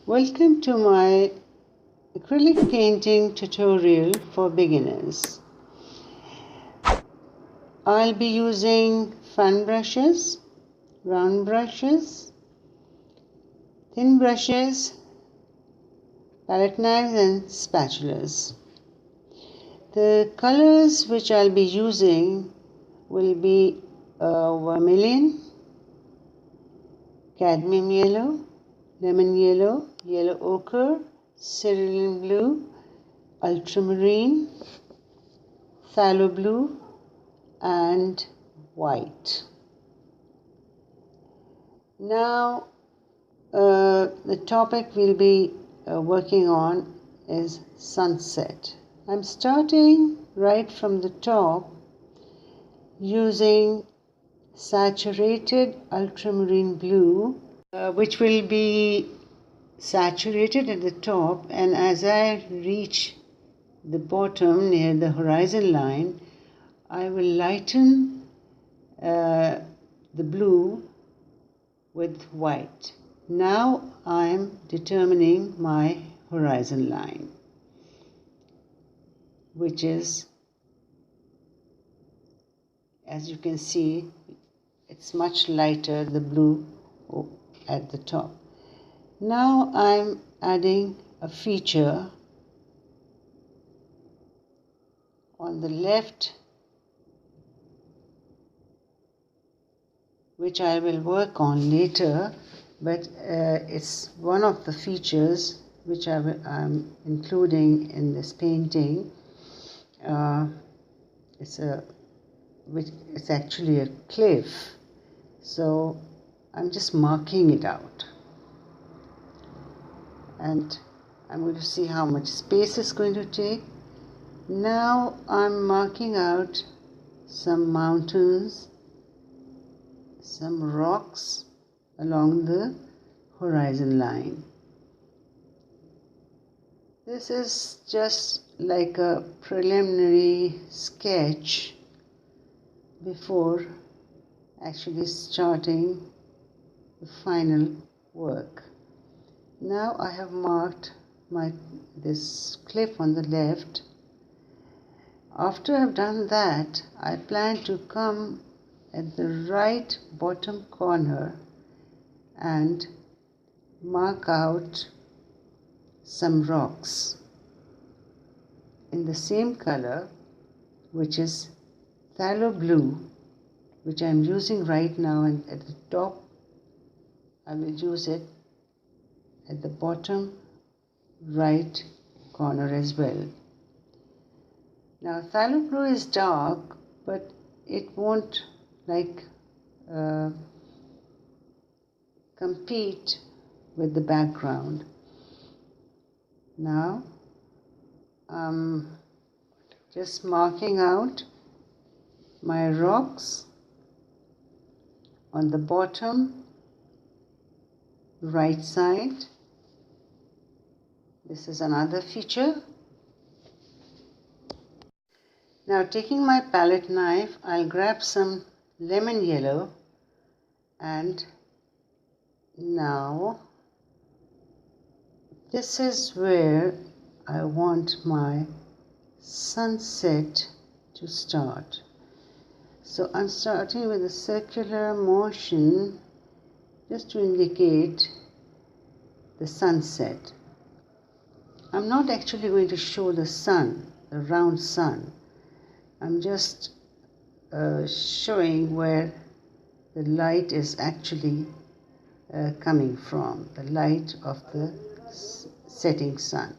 Welcome to my acrylic painting tutorial for beginners. I'll be using fan brushes, round brushes, thin brushes, palette knives and spatulas. The colors which I'll be using will be vermilion, cadmium yellow, lemon yellow, yellow ochre, cerulean blue, ultramarine, phthalo blue and white. Now the topic we'll be working on is sunset. I'm starting right from the top using saturated ultramarine blue, which will be saturated at the top, and as I reach the bottom near the horizon line, I will lighten the blue with white. Now I am determining my horizon line, which is, as you can see, it's much lighter, the blue at the top. Now I'm adding a feature on the left, which I will work on later, but it's one of the features which I'm including in this painting. It's actually a cliff, so I'm just marking it out, and I'm going to see how much space it's going to take. Now I'm marking out some mountains, some rocks along the horizon line. This is just like a preliminary sketch before actually starting the final work. Now I have marked this cliff on the left. After I've done that, I plan to come at the right bottom corner and mark out some rocks in the same color, which is phthalo blue, which I'm using right now, and at the top I will use it at the bottom right corner as well. Now phthalo blue is dark, but it won't compete with the background. Now I'm just marking out my rocks on the bottom right side. This is another feature. Now taking my palette knife, I'll grab some lemon yellow, and now this is where I want my sunset to start. So I'm starting with a circular motion just to indicate the sunset. I'm not actually going to show the sun, the round sun. I'm just showing where the light is actually coming from, the light of the setting sun.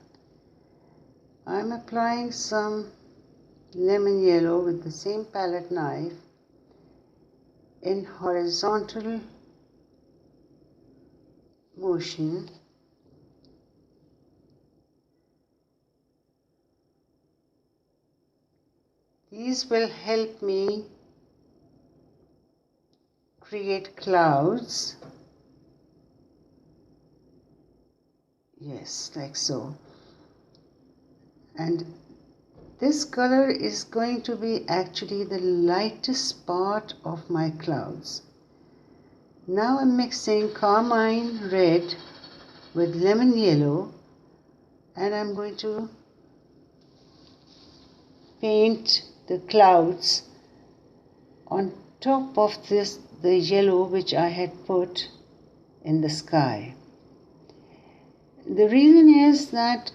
I'm applying some lemon yellow with the same palette knife in horizontal motion. These will help me create clouds. Yes, like so. And this color is going to be actually the lightest part of my clouds. Now I'm mixing carmine red with lemon yellow, and I'm going to paint the clouds on top of the yellow which I had put in the sky. The reason is that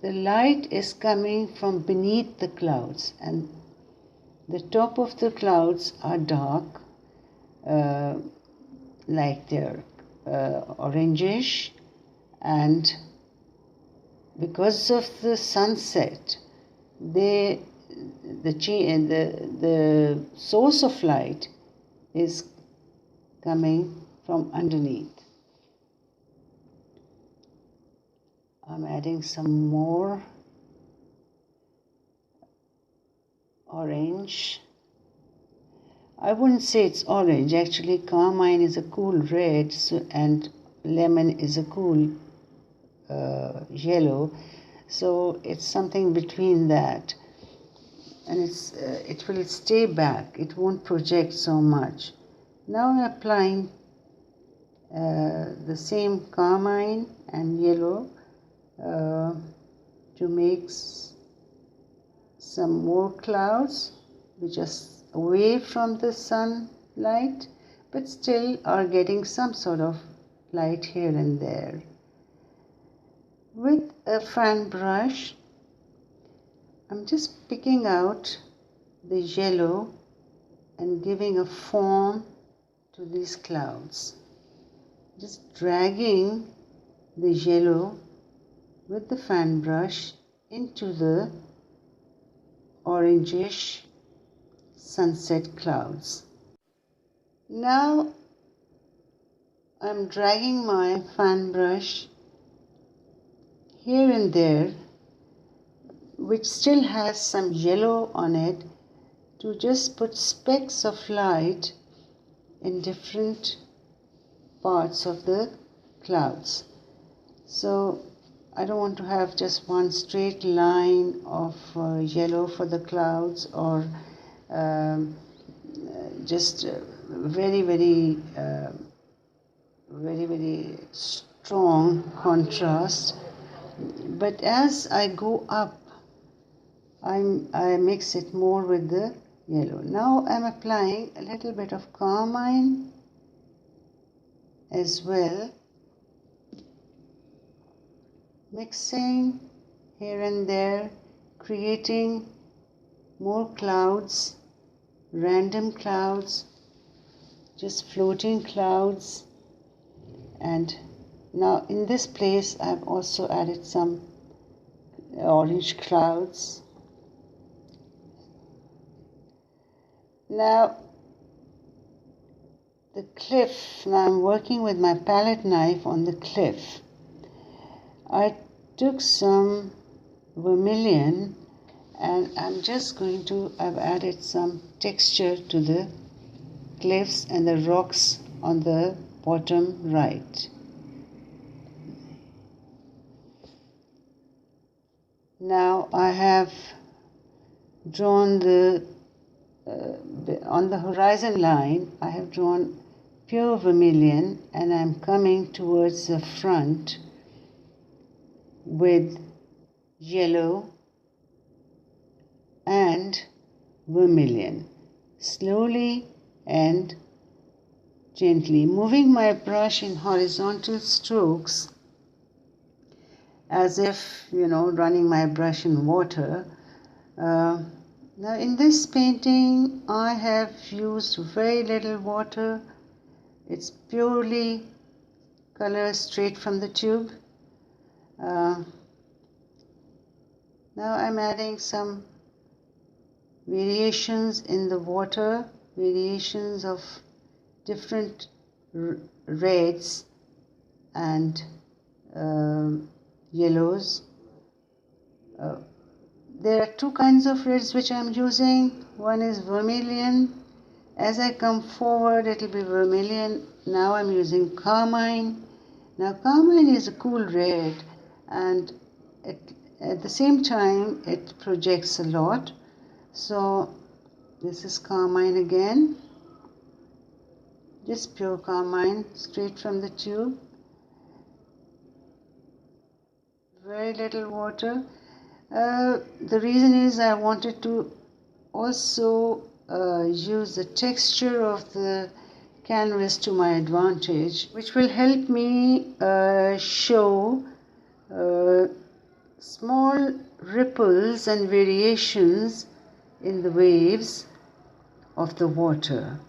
the light is coming from beneath the clouds, and the top of the clouds are dark, like they're orangish, and because of the sunset, the source of light is coming from underneath. I'm adding some more orange. I wouldn't say it's orange. Actually, carmine is a cool red, and lemon is a cool yellow. So it's something between that. And it will stay back. It won't project so much. Now I'm applying the same carmine and yellow to make some more clouds which are away from the sunlight but still are getting some sort of light here and there. With a fan brush, I'm just picking out the yellow and giving a form to these clouds. Just dragging the yellow with the fan brush into the orangish sunset clouds. Now I'm dragging my fan brush here and there, which still has some yellow on it, to just put specks of light in different parts of the clouds. So I don't want to have just one straight line of yellow for the clouds, or just very, very strong contrast. But as I go up, I mix it more with the yellow. Now I'm applying a little bit of carmine as well, mixing here and there, creating more clouds, random clouds, just floating clouds. And now in this place I've also added some orange clouds. Now the cliff, now I'm working with my palette knife on the cliff. I took some vermilion and I've added some texture to the cliffs and the rocks on the bottom right. Now I have drawn on the horizon line, I have drawn pure vermilion, and I'm coming towards the front with yellow and vermilion, slowly and gently, moving my brush in horizontal strokes as if, running my brush in water. Now in this painting I have used very little water. It's purely color straight from the tube. Now I'm adding some variations in the water, variations of different reds and yellows. There are two kinds of reds which I'm using. One is vermilion. As I come forward, it will be vermilion. Now I'm using carmine. Now carmine is a cool red, and at the same time it projects a lot. So this is carmine again, just pure carmine straight from the tube. very little water. The reason is I wanted to also use the texture of the canvas to my advantage, which will help me show small ripples and variations in the waves of the water,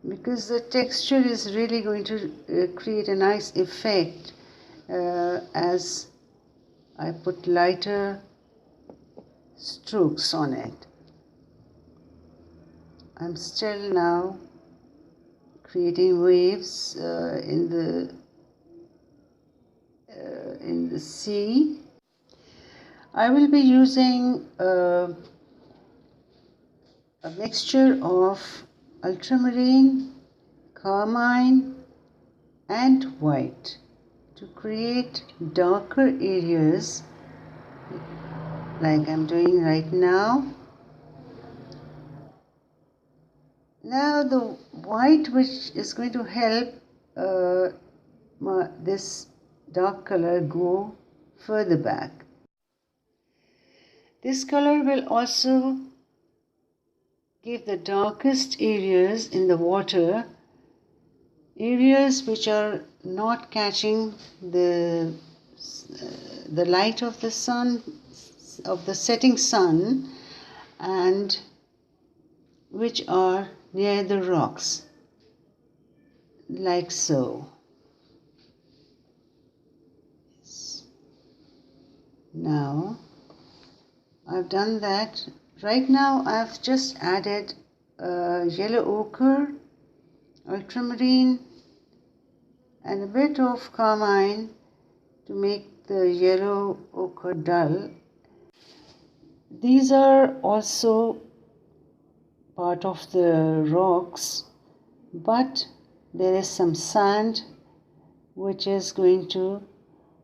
because the texture is really going to create a nice effect as I put lighter strokes on it. I'm still now creating waves in the sea. I will be using a mixture of ultramarine, carmine and white to create darker areas like I'm doing right now. Now the white, which is going to help this dark color go further back. This color will also give the darkest areas in the water, areas which are not catching the light of the sun, of the setting sun, and which are near the rocks, like so. Now I've done that. Right now I've just added yellow ochre, ultramarine and a bit of carmine to make the yellow ochre dull. These are also part of the rocks, but there is some sand which is going to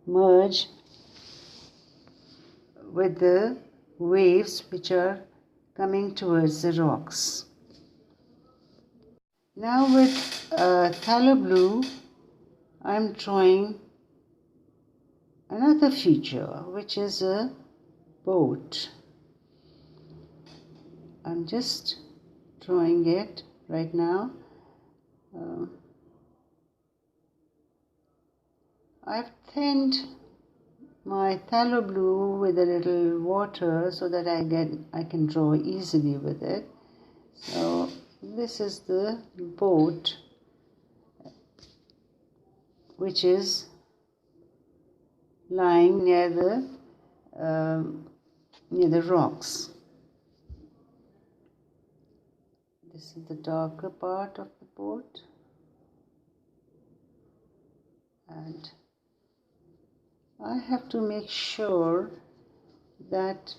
merge with the waves which are coming towards the rocks. Now with phthalo blue, I'm drawing another feature, which is a boat. I'm just drawing it right now. I've thinned my phthalo blue with a little water so that I can draw easily with it. So this is the boat which is lying near the rocks. This is the darker part of the boat, and I have to make sure that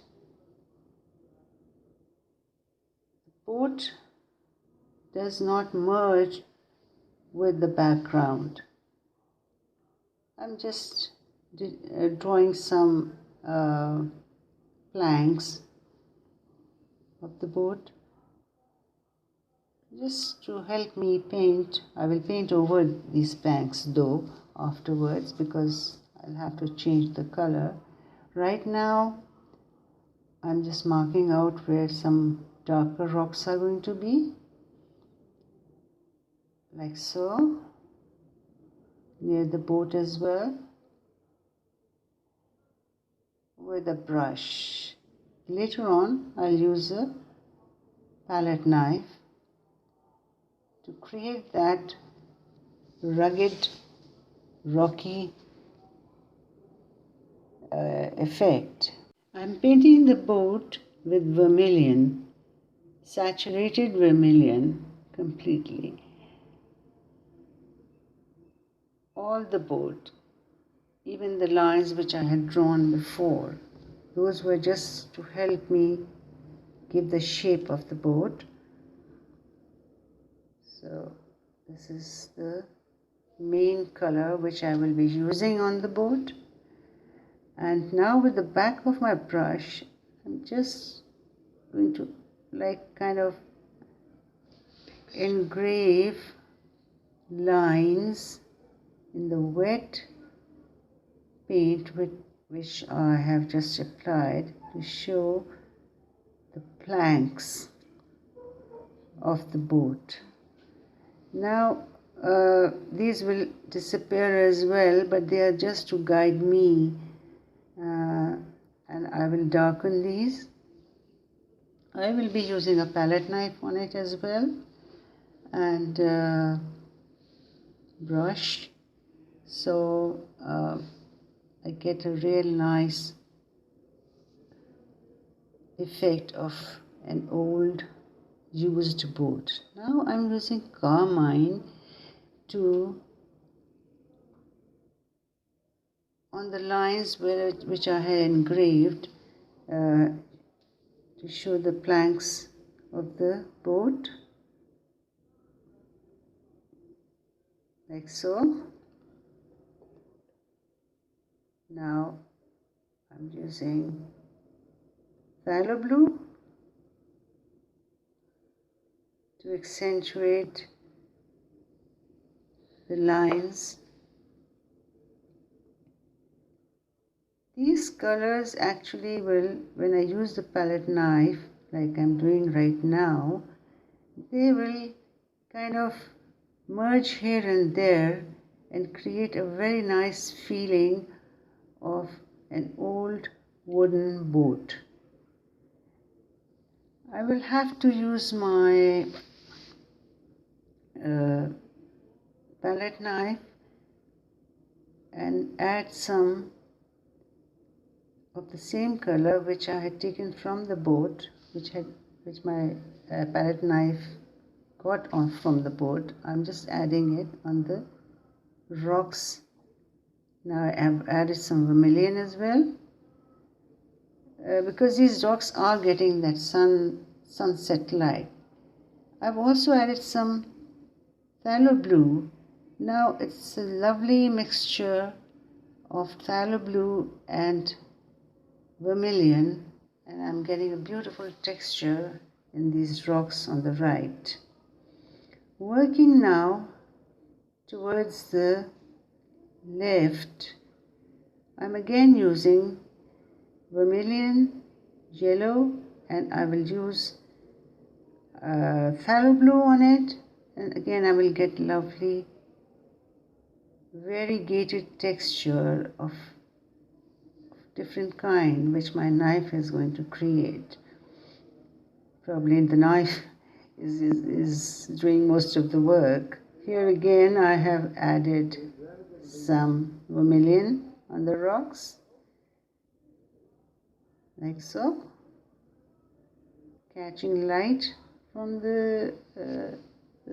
the boat does not merge with the background. I'm just drawing some planks of the boat just to help me paint. I will paint over these planks though afterwards, because I'll have to change the color. Right now I'm just marking out where some darker rocks are going to be, like so, near the boat as well, with a brush. Later on I'll use a palette knife to create that rugged, rocky effect. I'm painting the boat with vermilion, saturated vermilion completely. All the boat, even the lines which I had drawn before, those were just to help me give the shape of the boat. So this is the main color which I will be using on the boat. And now with the back of my brush, I'm just going to kind of engrave lines in the wet paint which I have just applied to show the planks of the boat. Now these will disappear as well, but they are just to guide me, and I will darken these. I will be using a palette knife on it as well, and brush, so I get a real nice effect of an old used boat. Now I'm using carmine on the lines which I had engraved to show the planks of the boat, like so. Now I'm using phthalo blue to accentuate the lines. These colors actually will, when I use the palette knife like I'm doing right now, they will kind of merge here and there and create a very nice feeling of an old wooden boat. I will have to use my palette knife and add some of the same color which I had taken from the boat, which my palette knife got off from the boat. I'm just adding it on the rocks. Now I have added some vermilion as well, because these rocks are getting that sunset light. I've also added some phthalo blue. Now it's a lovely mixture of phthalo blue and vermilion, and I'm getting a beautiful texture in these rocks on the right. Working now towards the left, I'm again using vermilion, yellow, and I will use phthalo blue on it, and again I will get lovely variegated texture of different kind which my knife is going to create. Probably the knife is doing most of the work. Here again I have added some vermilion on the rocks, like so, catching light from the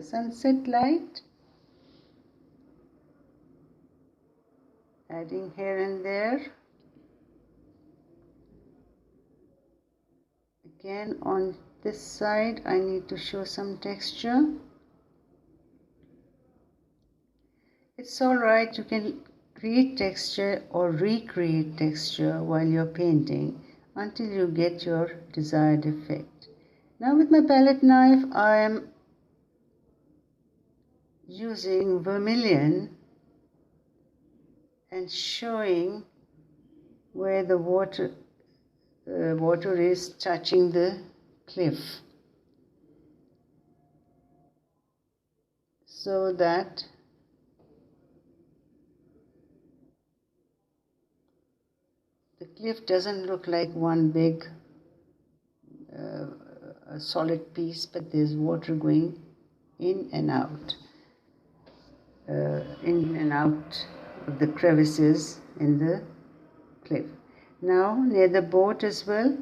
sunset light, adding here and there. Again on this side I need to show some texture. It's alright, you can create texture or recreate texture while you're painting until you get your desired effect. Now with my palette knife I am using vermilion and showing where the water is touching the cliff, so that the cliff doesn't look like one big a solid piece, but there's water going in and out of the crevices in the cliff. Now near the boat as well,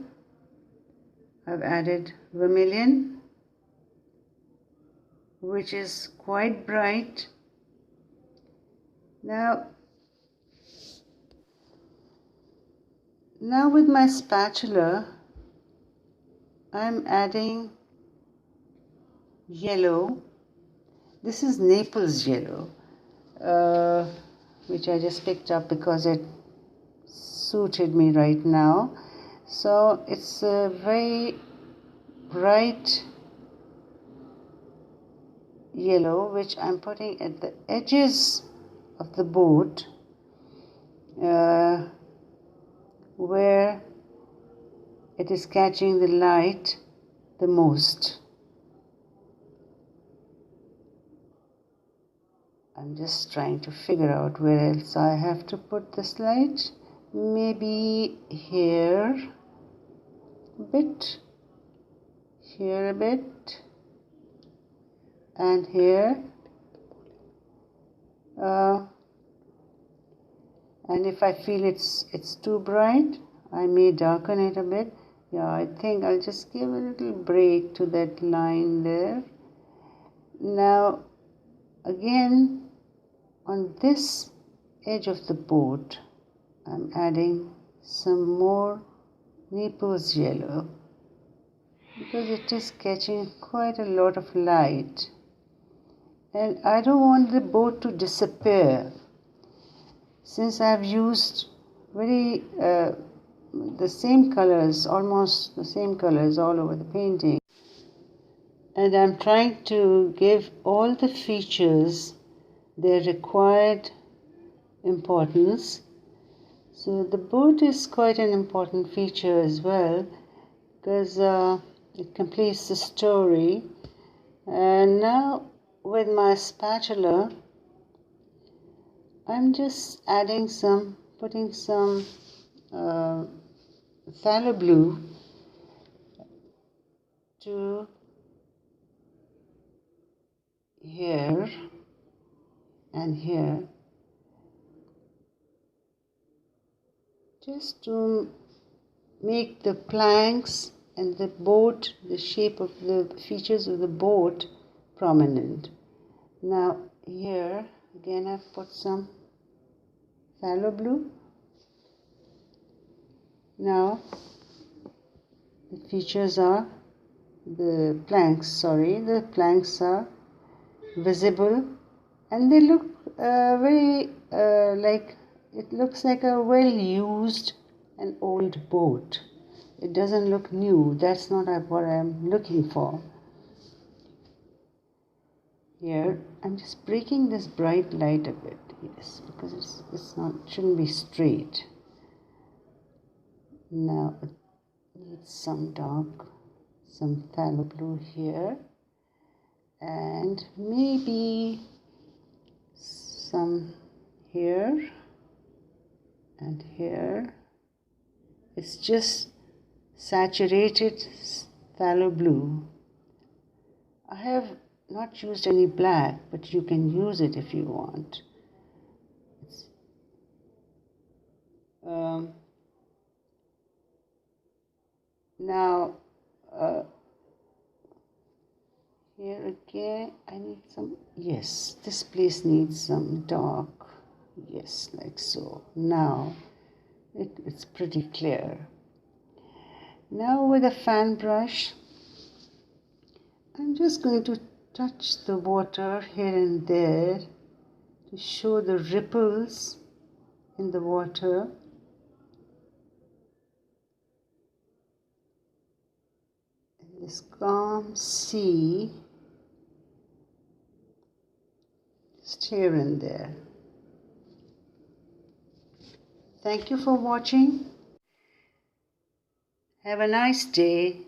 I've added vermilion, which is quite bright. Now with my spatula I'm adding yellow. This is Naples yellow, which I just picked up because it suited me right now. So it's a very bright yellow which I'm putting at the edges of the boat, where it is catching the light the most. I'm just trying to figure out where else I have to put this light. Maybe here a bit, here a bit, and here. And if I feel it's too bright, I may darken it a bit. Yeah, I think I'll just give a little break to that line there. Now, again, on this edge of the boat, I'm adding some more Naples yellow because it is catching quite a lot of light. And I don't want the boat to disappear. Since I've used the same colors, almost the same colors all over the painting, and I'm trying to give all the features their required importance. So the boat is quite an important feature as well because it completes the story. And now with my spatula, I'm just putting some phthalo blue to here and here, just to make the planks and the boat, the shape of the features of the boat prominent. Now here again I've put some phthalo blue. Now the features are the planks are visible, and they look very like it looks like a well used and old boat. It doesn't look new. That's not what I'm looking for. Here I'm just breaking this bright light a bit, yes, because shouldn't be straight. Now it needs some phthalo blue here, and maybe some here and here. It's just saturated phthalo blue. I have not used any black, but you can use it if you want. Now here again I need some, yes, this place needs some dark, yes, like so. Now it's pretty clear. Now with a fan brush, I'm just going to touch the water here and there to show the ripples in the water. In this calm sea, just here and there. Thank you for watching. Have a nice day.